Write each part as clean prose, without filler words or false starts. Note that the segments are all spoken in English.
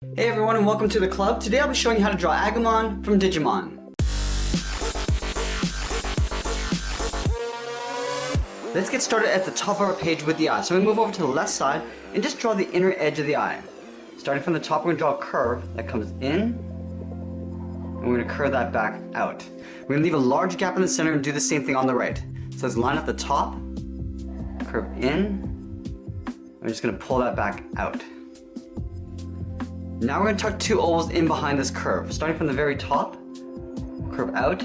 Hey everyone and welcome to the club. Today I'll be showing you how to draw Agumon from Digimon. Let's get started at the top of our page with the eye. So we move over to the left side and just draw the inner edge of the eye. Starting from the top, we're going to draw a curve that comes in, and we're going to curve that back out. We're going to leave a large gap in the center and do the same thing on the right. So let's line up the top, curve in, we're just going to pull that back out. Now we're going to tuck two ovals in behind this curve. Starting from the very top, curve out,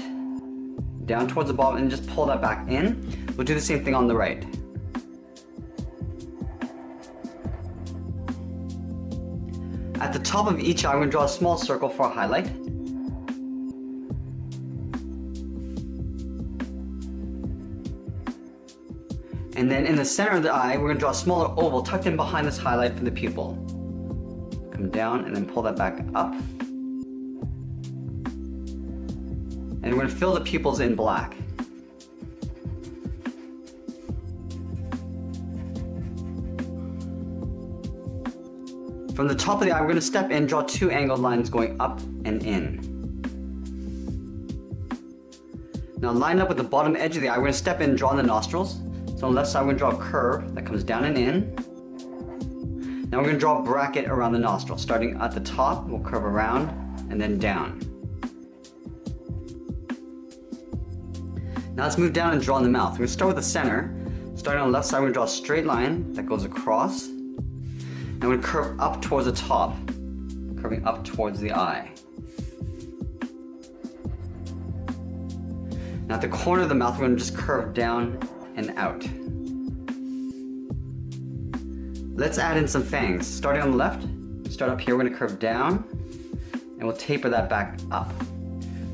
down towards the bottom, and just pull that back in. We'll do the same thing on the right. At the top of each eye, we're going to draw a small circle for a highlight. And then in the center of the eye, we're going to draw a smaller oval tucked in behind this highlight for the pupil. Come down and then pull that back up. And we're going to fill the pupils in black. From the top of the eye, we're going to step in, draw two angled lines going up and in. Now lined up with the bottom edge of the eye, we're going to step in and draw the nostrils. So on the left side, we're going to draw a curve that comes down and in. Now we're going to draw a bracket around the nostril. Starting at the top, we'll curve around and then down. Now let's move down and draw in the mouth. We're going to start with the center. Starting on the left side, we're going to draw a straight line that goes across. And we're going to curve up towards the top, curving up towards the eye. Now at the corner of the mouth, we're going to just curve down and out. Let's add in some fangs. Starting on the left, start up here, we're going to curve down, and we'll taper that back up.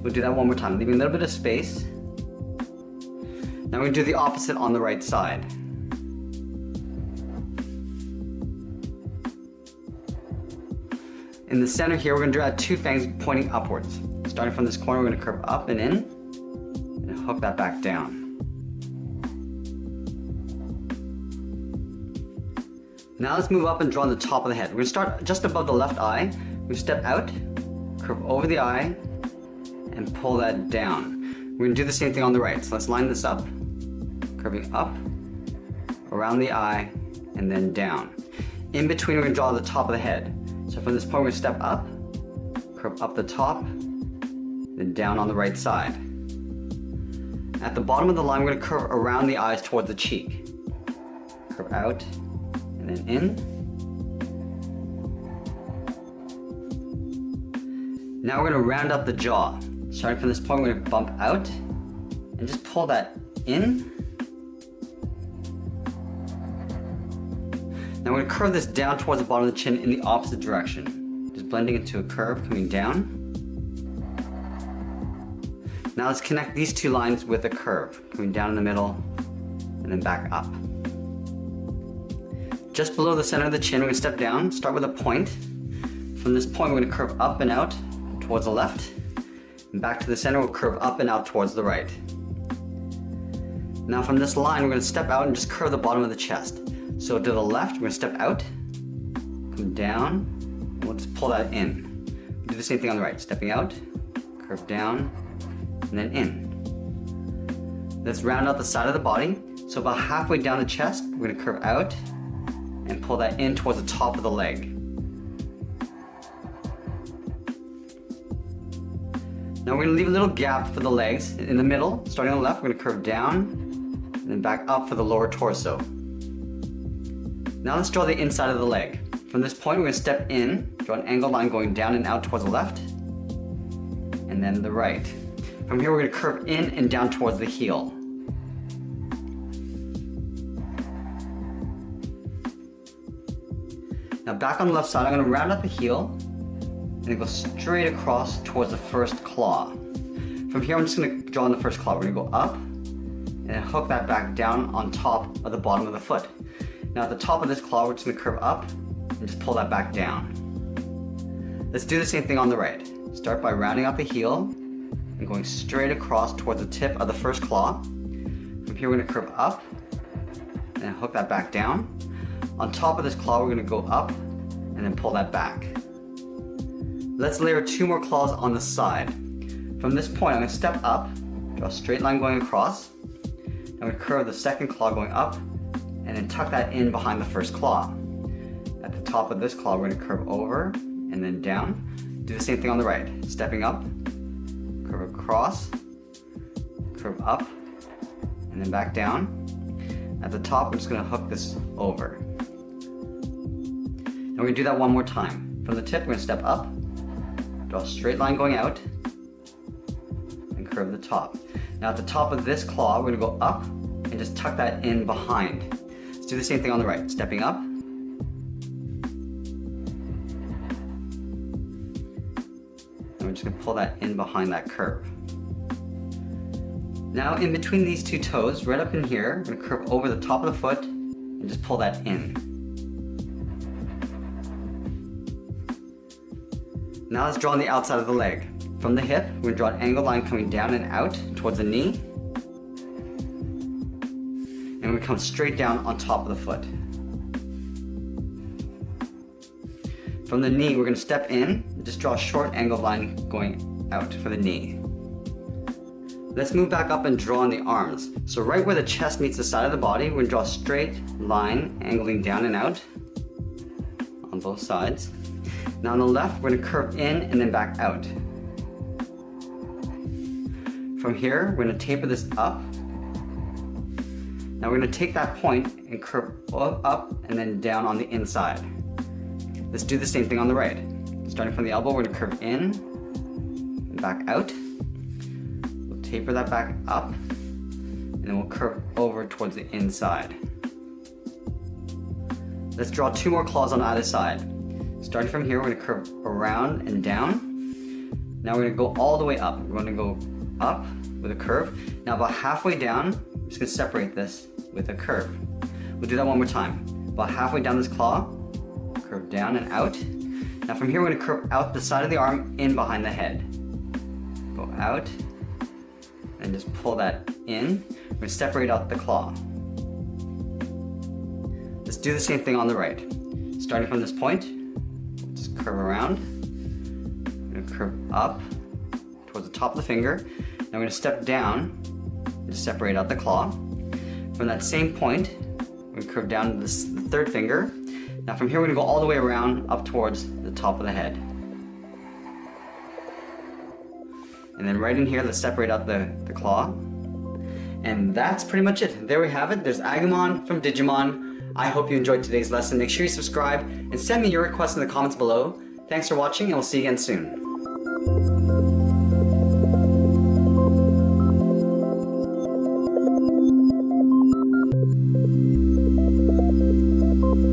We'll do that one more time, leaving a little bit of space. Now we're going to do the opposite on the right side. In the center here, we're going to add two fangs pointing upwards. Starting from this corner, we're going to curve up and in, and hook that back down. Now let's move up and draw on the top of the head. We're going to start just above the left eye. We step out, curve over the eye, and pull that down. We're going to do the same thing on the right. So let's line this up, curving up, around the eye, and then down. In between, we're going to draw the top of the head. So from this point, we're going to step up, curve up the top, then down on the right side. At the bottom of the line, we're going to curve around the eyes towards the cheek. Curve out, and then in. Now we're going to round up the jaw. Starting from this point, we're going to bump out and just pull that in. Now we're going to curve this down towards the bottom of the chin in the opposite direction. Just blending into a curve coming down. Now let's connect these two lines with a curve, coming down in the middle and then back up. Just below the center of the chin, we're going to step down, start with a point. From this point, we're going to curve up and out towards the left. And back to the center, we'll curve up and out towards the right. Now from this line, we're going to step out and just curve the bottom of the chest. So to the left, we're going to step out, come down, and we'll just pull that in. We'll do the same thing on the right. Stepping out, curve down, and then in. Let's round out the side of the body. So about halfway down the chest, we're going to curve out and pull that in towards the top of the leg. Now we're going to leave a little gap for the legs. In the middle, starting on the left, we're going to curve down and then back up for the lower torso. Now let's draw the inside of the leg. From this point, we're going to step in, draw an angled line going down and out towards the left, and then the right. From here, we're going to curve in and down towards the heel. Now back on the left side, I'm going to round out the heel and then go straight across towards the first claw. From here, I'm just going to draw on the first claw. We're going to go up and then hook that back down on top of the bottom of the foot. Now at the top of this claw, we're just going to curve up and just pull that back down. Let's do the same thing on the right. Start by rounding out the heel and going straight across towards the tip of the first claw. From here, we're going to curve up and then hook that back down. On top of this claw, we're going to go up and then pull that back. Let's layer 2 more claws on the side. From this point, I'm going to step up, draw a straight line going across. I'm going to curve the second claw going up, and then tuck that in behind the first claw. At the top of this claw, we're going to curve over and then down. Do the same thing on the right. Stepping up, curve across, curve up, and then back down. At the top, we're just going to hook this over. And we're going to do that one more time. From the tip, we're going to step up, draw a straight line going out, and curve the top. Now at the top of this claw, we're going to go up and just tuck that in behind. Let's do the same thing on the right. Stepping up, and we're just going to pull that in behind that curve. Now in between these two toes, right up in here, we're going to curve over the top of the foot and just pull that in. Now let's draw on the outside of the leg. From the hip, we're going to draw an angled line coming down and out towards the knee. And we come straight down on top of the foot. From the knee, we're going to step in and just draw a short angled line going out for the knee. Let's move back up and draw on the arms. So right where the chest meets the side of the body, we're going to draw a straight line angling down and out on both sides. Now on the left, we're going to curve in and then back out. From here, we're going to taper this up. Now we're going to take that point and curve up and then down on the inside. Let's do the same thing on the right. Starting from the elbow, we're going to curve in and back out. We'll taper that back up, and then we'll curve over towards the inside. Let's draw 2 more claws on either side. Starting from here, we're going to curve around and down. Now we're going to go all the way up. We're going to go up with a curve. Now about halfway down, I'm just going to separate this with a curve. We'll do that one more time. About halfway down this claw, curve down and out. Now from here, we're going to curve out the side of the arm in behind the head. Go out and just pull that in. We're going to separate out the claw. Let's do the same thing on the right. Starting from this point, just curve around. We're going to curve up towards the top of the finger. Now we're going to step down and separate out the claw. From that same point, we're going to curve down to the third finger. Now from here, we're going to go all the way around up towards the top of the head. And then right in here, let's separate out the claw. And that's pretty much it. There we have it. There's Agumon from Digimon. I hope you enjoyed today's lesson. Make sure you subscribe and send me your requests in the comments below. Thanks for watching, and we'll see you again soon.